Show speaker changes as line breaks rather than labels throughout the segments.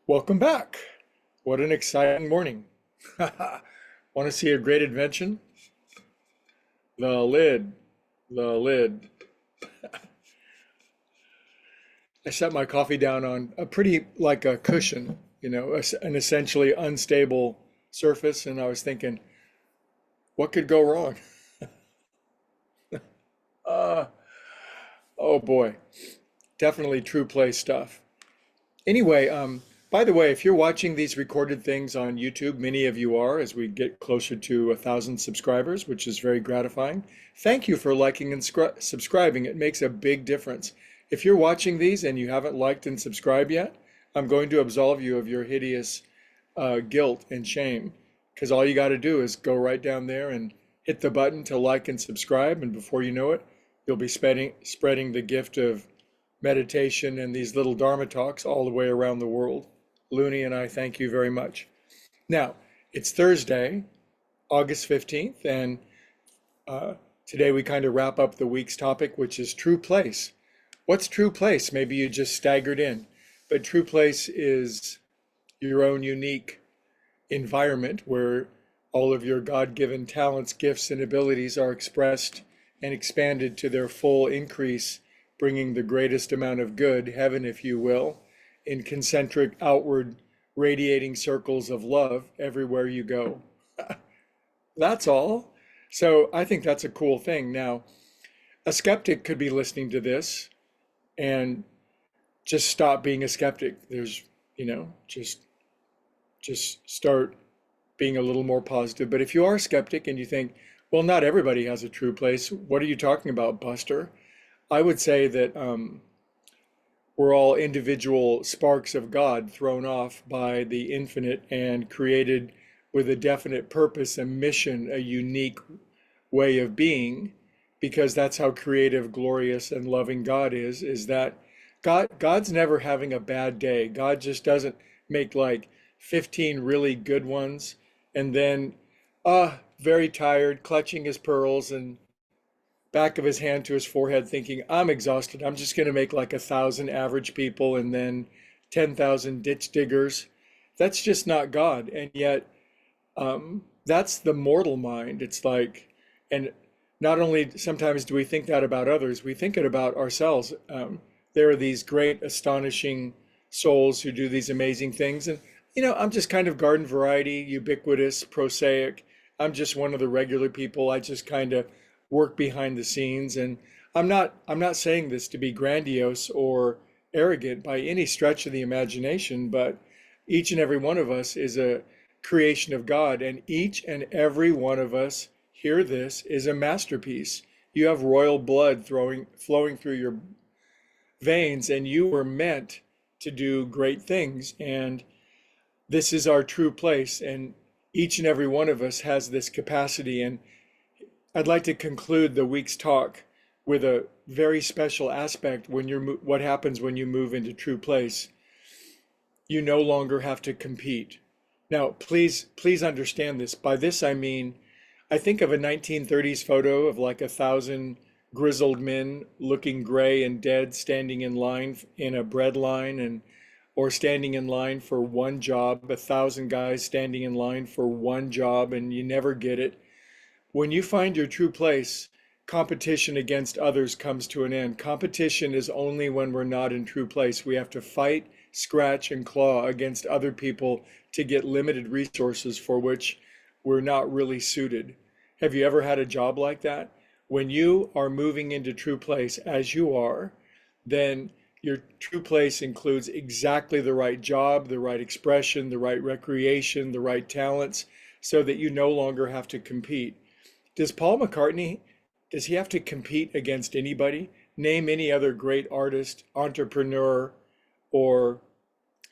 Welcome back. What an exciting morning. Want to see a great invention? The lid. The lid. I set my coffee down on a pretty, like a cushion, an essentially unstable surface, and I was thinking, what could go wrong? Uh, oh boy, definitely true play stuff. Anyway, by the way, if you're watching these recorded things on YouTube, many of you are, as we get closer to 1,000 subscribers, which is very gratifying. Thank you for liking and subscribing. It makes a big difference. If you're watching these and you haven't liked and subscribed yet, I'm going to absolve you of your hideous guilt and shame, because all you got to do is go right down there and hit the button to like and subscribe, and before you know it, you'll be spreading the gift of meditation and these little Dharma talks all the way around the world. Looney and I thank you very much. Now, it's Thursday, August 15th, and today we kind of wrap up the week's topic, which is true place. What's true place? Maybe you just staggered in, but true place is your own unique environment where all of your God-given talents, gifts, and abilities are expressed and expanded to their full increase, bringing the greatest amount of good, heaven, if you will, in concentric, outward, radiating circles of love everywhere you go. That's all. So I think that's a cool thing. Now, a skeptic could be listening to this and just stop being a skeptic. There's, just start being a little more positive. But if you are a skeptic and you think, well, not everybody has a true place, what are you talking about, Buster? I would say that we're all individual sparks of God thrown off by the infinite and created with a definite purpose, a mission, a unique way of being, because that's how creative, glorious, and loving God is that God's never having a bad day. God just doesn't make like 15 really good ones and then very tired, clutching his pearls and back of his hand to his forehead, thinking, I'm exhausted. I'm just going to make like 1,000 average people and then 10,000 ditch diggers. That's just not God. And yet, that's the mortal mind. It's like, and not only sometimes do we think that about others, we think it about ourselves. There are these great, astonishing souls who do these amazing things. And, I'm just kind of garden variety, ubiquitous, prosaic. I'm just one of the regular people. I just kind of work behind the scenes. And I'm not saying this to be grandiose or arrogant by any stretch of the imagination, but each and every one of us is a creation of God, and each and every one of us, hear this, is a masterpiece. You have royal blood flowing through your veins, and you were meant to do great things. And this is our true place, and each and every one of us has this capacity. And I'd like to conclude the week's talk with a very special aspect when what happens when you move into true place. You no longer have to compete. Now, please understand this. By this, I mean, I think of a 1930s photo of like 1,000 grizzled men looking gray and dead, standing in line in a bread line or standing in line for one job, 1,000 guys standing in line for one job, and you never get it. When you find your true place, competition against others comes to an end. Competition is only when we're not in true place. We have to fight, scratch, and claw against other people to get limited resources for which we're not really suited. Have you ever had a job like that? When you are moving into true place as you are, then your true place includes exactly the right job, the right expression, the right recreation, the right talents, so that you no longer have to compete. Does Paul McCartney, does he have to compete against anybody? Name any other great artist, entrepreneur, or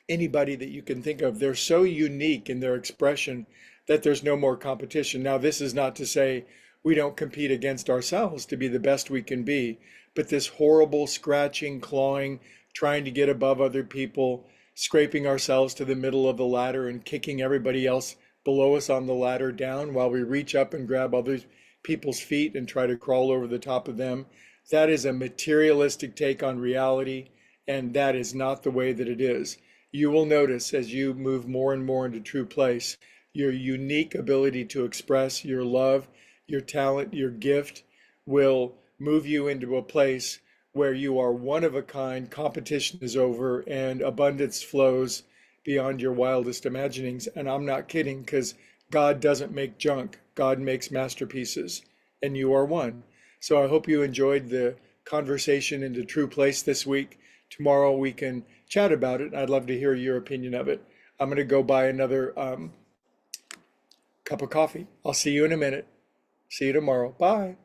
anybody that you can think of. They're so unique in their expression that there's no more competition. Now, this is not to say we don't compete against ourselves to be the best we can be, but this horrible scratching, clawing, trying to get above other people, scraping ourselves to the middle of the ladder and kicking everybody else below us on the ladder down while we reach up and grab other people's feet and try to crawl over the top of them. That is a materialistic take on reality, and that is not the way that it is. you will notice as you move more and more into true place, your unique ability to express your love, your talent, your gift will move you into a place where you are one of a kind, competition is over, and abundance flows beyond your wildest imaginings. And I'm not kidding, because God doesn't make junk, God makes masterpieces, and you are one. So I hope you enjoyed the conversation into true place this week. Tomorrow we can chat about it. I'd love to hear your opinion of it. I'm going to go buy another cup of coffee. I'll see you in a minute. See you tomorrow. Bye.